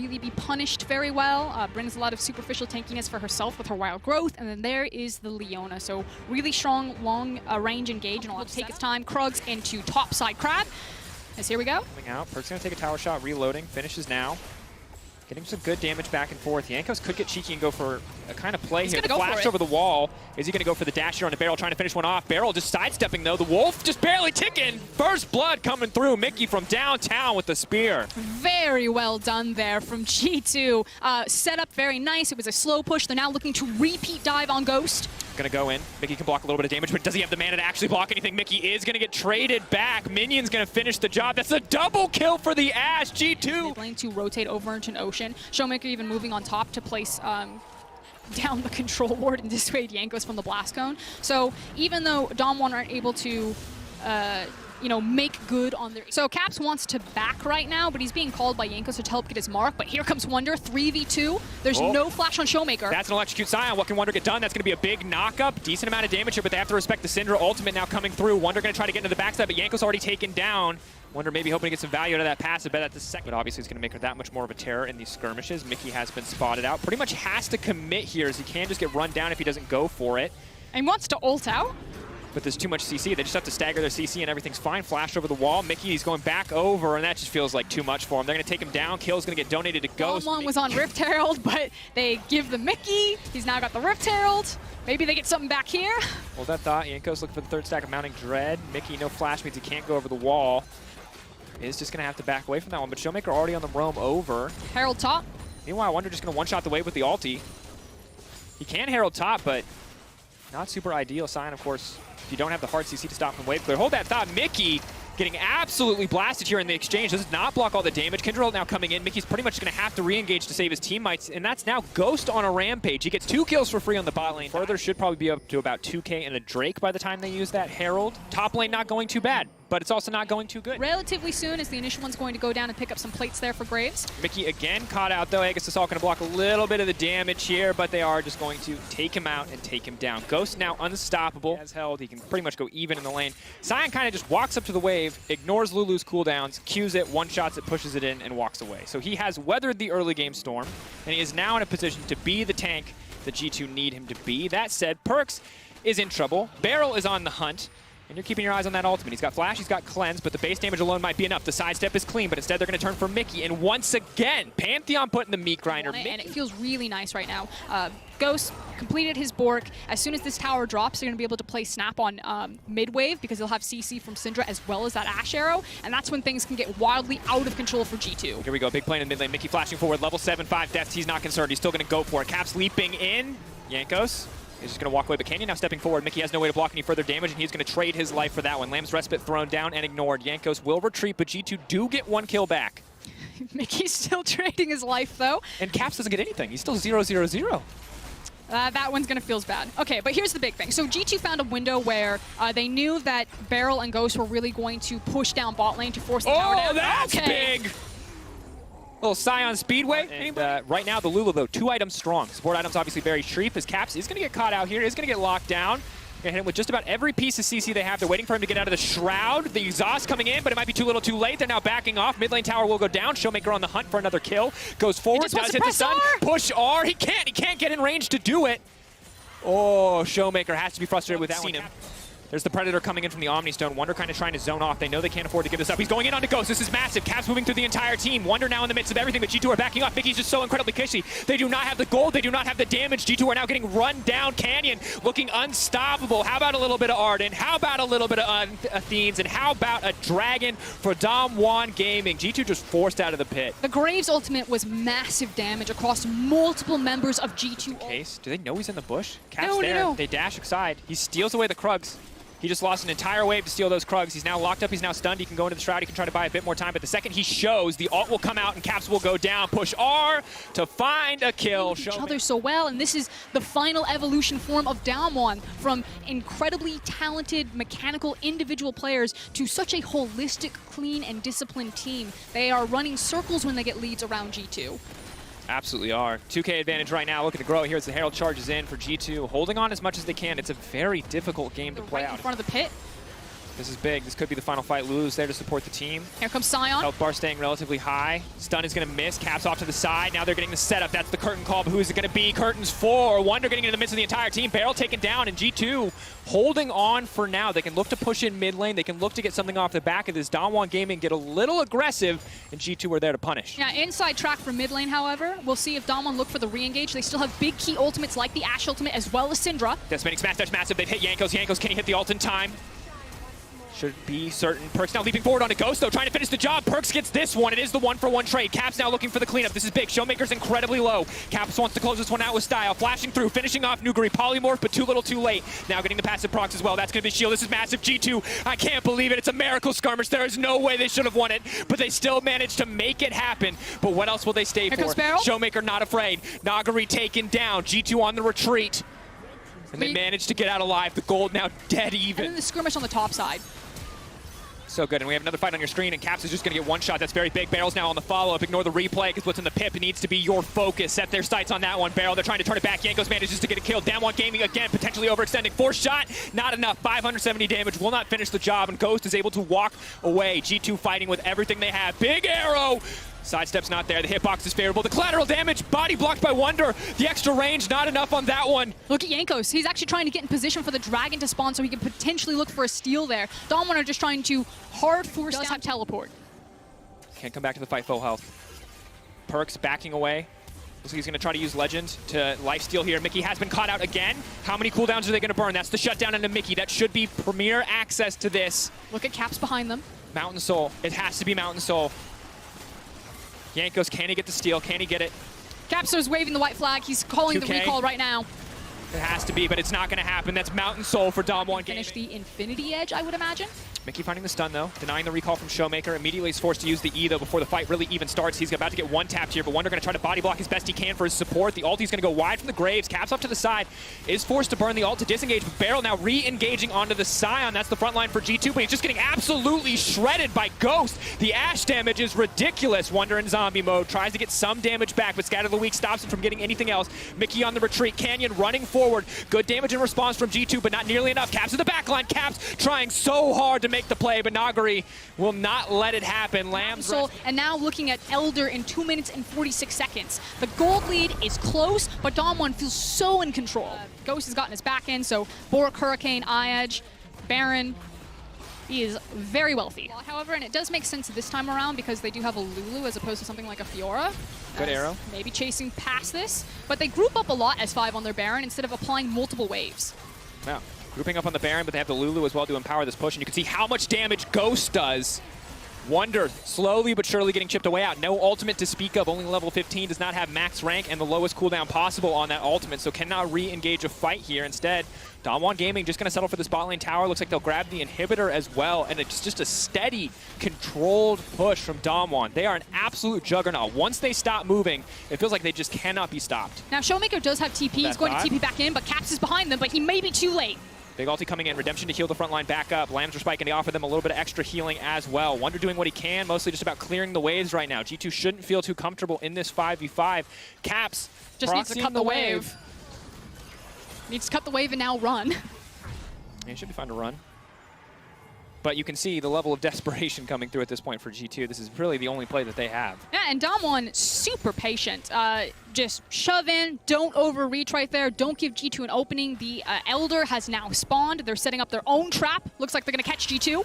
really be punished very well. Brings a lot of superficial tankiness for herself with her wild growth. And then there is the Leona. So really strong, long range engage, and will take its time. Krugs into topside crab. As here we go. Coming out. Perk's going to take a tower shot, reloading. Finishes now. Getting some good damage back and forth. Jankos could get cheeky and go for a kind of play here. The flash over the wall. Is he going to go for the dash here on the Barrel, trying to finish one off? Barrel just sidestepping, though. The Wolf just barely ticking. First blood coming through. Mickey from downtown with the spear. Very well done there from G2. Set up very nice. It was a slow push. They're now looking to repeat dive on Ghost. Going to go in. Mickey can block a little bit of damage, but does he have the mana to actually block anything? Mickey is going to get traded back. Minion's going to finish the job. That's a double kill for the Ash. G2. Lane to rotate over into an Ocean. Showmaker even moving on top to place down the control ward and dissuade Jankos from the blast cone. So even though Dom1 aren't able to make good on their... So Caps wants to back right now, but he's being called by Jankos to help get his mark. But here comes Wonder, 3v2. There's no flash on Showmaker. That's an electrocute Scion. What can Wonder get done? That's going to be a big knock-up. Decent amount of damage here, but they have to respect the Syndra ultimate now coming through. Wonder going to try to get into the backside, but Jankos already taken down. Wonder maybe hoping to get some value out of that pass. I bet that's the second. But obviously, it's going to make her that much more of a terror in these skirmishes. Mickey has been spotted out. Pretty much has to commit here, as he can just get run down if he doesn't go for it. And wants to ult out. But there's too much CC. They just have to stagger their CC and everything's fine. Flash over the wall. Mickey's going back over, and that just feels like too much for him. They're going to take him down. Kill's going to get donated to Ghost. Dom1 was on Rift Herald, but they give the Mickey. He's now got the Rift Herald. Maybe they get something back here. Hold that thought. Jankos looking for the third stack of Mounting Dread. Mickey, no flash means he can't go over the wall. Is just going to have to back away from that one, but Showmaker already on the roam over. Herald top. Meanwhile, Wonder just going to one-shot the wave with the ulti. He can Herald top, but not super ideal. Sign, of course, if you don't have the hard CC to stop from wave clear. Hold that thought. Mickey getting absolutely blasted here in the exchange. Does not block all the damage. Kindred now coming in. Mickey's pretty much going to have to re-engage to save his teammates, and that's now Ghost on a rampage. He gets 2 kills for free on the bot lane. Further should probably be up to about 2K and a Drake by the time they use that Herald. Top lane not going too bad, but it's also not going too good. Relatively soon, as the initial one's going to go down and pick up some plates there for Graves. Mickey again caught out, though. Aegis Assault going to block a little bit of the damage here, but they are just going to take him out and take him down. Ghost now unstoppable. As held, he can pretty much go even in the lane. Scion kind of just walks up to the wave, ignores Lulu's cooldowns, Qs it, one-shots it, pushes it in, and walks away. So he has weathered the early game storm, and he is now in a position to be the tank that G2 need him to be. That said, Perks is in trouble. Barrel is on the hunt. And you're keeping your eyes on that ultimate. He's got Flash, he's got Cleanse, but the base damage alone might be enough. The sidestep is clean, but instead they're going to turn for Mickey. And once again, Pantheon putting the meat grinder. And it feels really nice right now. Ghost completed his Bork. As soon as this tower drops, they're going to be able to play Snap on mid-wave because they'll have CC from Syndra as well as that Ash Arrow. And that's when things can get wildly out of control for G2. Here we go, big play in the mid lane. Mickey flashing forward, level 7, 5 deaths. He's not concerned. He's still going to go for it. Caps leaping in. Jankos is just going to walk away, but Canyon now stepping forward. Mickey has no way to block any further damage, and he's going to trade his life for that one. Lamb's Respite thrown down and ignored. Jankos will retreat, but G2 do get 1 kill back. Mickey's still trading his life, though. And Caps doesn't get anything. He's still 0-0-0. That one's going to feel bad. Okay, but here's the big thing. So G2 found a window where they knew that Barrel and Ghost were really going to push down bot lane to force the tower down. Oh, that's big! Little Scion Speedway. And, right now, the Lulu, though, 2 items strong. Support items obviously very cheap. His Caps is going to get caught out here. Is going to get locked down. Going to hit him with just about every piece of CC they have. They're waiting for him to get out of the Shroud. The exhaust coming in, but it might be too little too late. They're now backing off. Mid lane tower will go down. Showmaker on the hunt for another kill. Goes forward, does hit the stun. Push R. He can't get in range to do it. Oh, Showmaker has to be frustrated with that one. There's the Predator coming in from the Omni Stone. Wonder kind of trying to zone off. They know they can't afford to give this up. He's going in onto Ghost. This is massive. Caps moving through the entire team. Wonder now in the midst of everything, but G2 are backing off. Mickey's just so incredibly cushy. They do not have the gold. They do not have the damage. G2 are now getting run down. Canyon looking unstoppable. How about a little bit of Ardent? How about a little bit of Athenes? And how about a Dragon for Dom1 Gaming? G2 just forced out of the pit. The Graves ultimate was massive damage across multiple members of G2. Case, do they know he's in the bush? Caps no, there. No. They dash aside. He steals away the Krugs. He just lost an entire wave to steal those Krugs. He's now locked up, he's now stunned. He can go into the Shroud, he can try to buy a bit more time, but the second he shows, the ult will come out and Caps will go down. Push R to find a kill. Each other so well, and this is the final evolution form of Dom1, from incredibly talented, mechanical, individual players to such a holistic, clean, and disciplined team. They are running circles when they get leads around G2. Absolutely are. 2K advantage right now, looking to grow here as the Herald charges in for G2, holding on as much as they can. It's a very difficult game to play out. In front of the pit. This is big. This could be the final fight. Lulu's there to support the team. Here comes Sion. Health bar staying relatively high. Stun is going to miss. Caps off to the side. Now they're getting the setup. That's the curtain call, but who is it going to be? Curtains 4. Wonder getting into the midst of the entire team. Barrel taken down, and G2 holding on for now. They can look to push in mid lane. They can look to get something off the back of this. DWG Gaming get a little aggressive, and G2 are there to punish. Yeah, inside track for mid lane, however. We'll see if DWG look for the re-engage. They still have big key ultimates like the Ashe ultimate as well as Syndra. Decimating smash dash massive. They've hit Jankos. Jankos, can he hit the ult in time? Should be certain. Perkz now leaping forward onto Ghost, though, trying to finish the job. Perkz gets this one. It is the 1-for-1 trade. Caps now looking for the cleanup. This is big. Showmaker's incredibly low. Caps wants to close this one out with style. Flashing through, finishing off NGЯY. Polymorph, but too little too late. Now getting the passive procs as well. That's going to be shield. This is massive. G2, I can't believe it. It's a miracle skirmish. There is no way they should have won it, but they still managed to make it happen. But what else will they stay for? Showmaker not afraid. NGЯY taken down. G2 on the retreat. And they managed to get out alive. The gold now dead even. And then the skirmish on the top side. So good, and we have another fight on your screen, and Caps is just going to get one shot. That's very big. Barrel's now on the follow-up. Ignore the replay, because what's in the pip needs to be your focus. Set their sights on that one. Barrel, they're trying to turn it back. Jankos manages to get a kill. DWG Gaming again, potentially overextending. Fourth shot, not enough. 570 damage, will not finish the job, and Ghost is able to walk away. G2 fighting with everything they have. Big arrow! Sidestep's not there. The hitbox is favorable. The collateral damage, body blocked by Wonder. The extra range, not enough on that one. Look at Jankos. He's actually trying to get in position for the dragon to spawn so he can potentially look for a steal there. DWG are just trying to hard force down teleport. Can't come back to the fight full health. Perkz backing away. Looks like he's going to try to use Legend to lifesteal here. Mickey has been caught out again. How many cooldowns are they going to burn? That's the shutdown into Mickey. That should be premier access to this. Look at Caps behind them. Mountain Soul. It has to be Mountain Soul. Jankos, can he get the steal? Can he get it? Capster's waving the white flag. He's calling 2K. the recall right now. It has to be, but it's not going to happen. That's Mountain Soul for DWG. Finish the Infinity Edge, I would imagine. Mickey finding the stun, though. Denying the recall from Showmaker. Immediately is forced to use the E, though, before the fight really even starts. He's about to get one tapped here, but Wonder going to try to body block as best he can for his support. The ulti's going to go wide from the Graves. Caps up to the side. Is forced to burn the ult to disengage, but Barrel now re-engaging onto the Sion. That's the front line for G2, but he's just getting absolutely shredded by Ghost. The Ashe damage is ridiculous. Wonder in zombie mode. Tries to get some damage back, but Scatter the Weak stops him from getting anything else. Mickey on the retreat. Canyon running forward. Good damage in response from G2, but not nearly enough. Caps in the backline. Caps trying so hard to make the play, but NGЯY will not let it happen. Lamb's and now looking at Elder in 2 minutes and 46 seconds. The gold lead is close, but DWG feels so in control. Ghost has gotten his back in, so Bork, Hurricane, Edge, Baron. He is very wealthy. However, and it does make sense this time around because they do have a Lulu as opposed to something like a Fiora. Good arrow. Maybe chasing past this, but they group up a lot as 5 on their Baron instead of applying multiple waves. Yeah. Grouping up on the Baron, but they have the Lulu as well to empower this push, and you can see how much damage Ghost does. Wonder slowly but surely getting chipped away out. No ultimate to speak of, only level 15, does not have max rank and the lowest cooldown possible on that ultimate, so cannot re-engage a fight here. Instead, DWG Gaming just going to settle for this bot lane tower. Looks like they'll grab the inhibitor as well, and it's just a steady, controlled push from DWG. They are an absolute juggernaut. Once they stop moving, it feels like they just cannot be stopped. Now, Showmaker does have TP. He's going to TP back in, but Caps is behind them, but he may be too late. Big ulti coming in. Redemption to heal the front line back up. Lambs are spiking to offer them a little bit of extra healing as well. Wonder doing what he can, mostly just about clearing the waves right now. G2 shouldn't feel too comfortable in this 5v5. Caps just needs to cut the wave. Needs to cut the wave and now run. Yeah, it should be fine to run. But you can see the level of desperation coming through at this point for G2. This is really the only play that they have. Yeah, and DWG super patient. Just shove in, don't overreach right there, don't give G2 an opening. The Elder has now spawned. They're setting up their own trap. Looks like they're going to catch G2.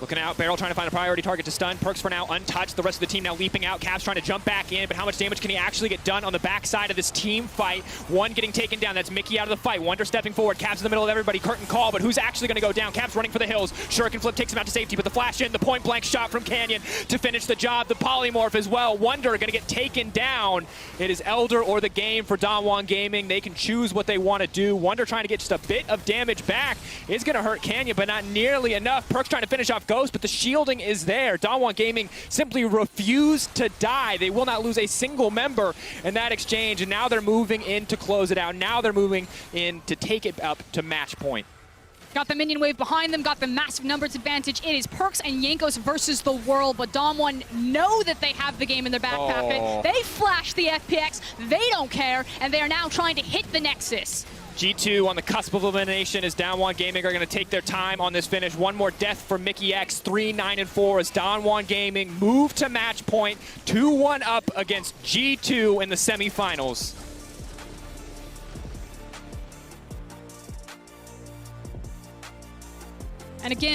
Looking out, Barrel trying to find a priority target to stun. Perkz for now untouched. The rest of the team now leaping out. Caps trying to jump back in, but how much damage can he actually get done on the backside of this team fight? One getting taken down. That's Mickey out of the fight. Wonder stepping forward. Caps in the middle of everybody. Curtain call, but who's actually going to go down? Caps running for the hills. Shuriken flip takes him out to safety, but the flash in, the point blank shot from Canyon to finish the job. The polymorph as well. Wonder going to get taken down. It is Elder or the game for DWG Gaming. They can choose what they want to do. Wonder trying to get just a bit of damage back is going to hurt Canyon, but not nearly enough. Perkz trying to finish off Ghost, but the shield is there. DWG Gaming simply refused to die. They will not lose a single member in that exchange, and now they're moving in to close it out. Now they're moving in to take it up to match point. Got the minion wave behind them, got the massive numbers advantage. It is Perkz and Jankos versus the world, but DWG know that they have the game in their back pocket. They flash the FPX, they don't care, and they are now trying to hit the Nexus. G2 on the cusp of elimination as Daewon Gaming are going to take their time on this finish. One more death for Mickey X, 3-9-4 as Daewon Gaming move to match point, 2-1 up against G2 in the semifinals. And again,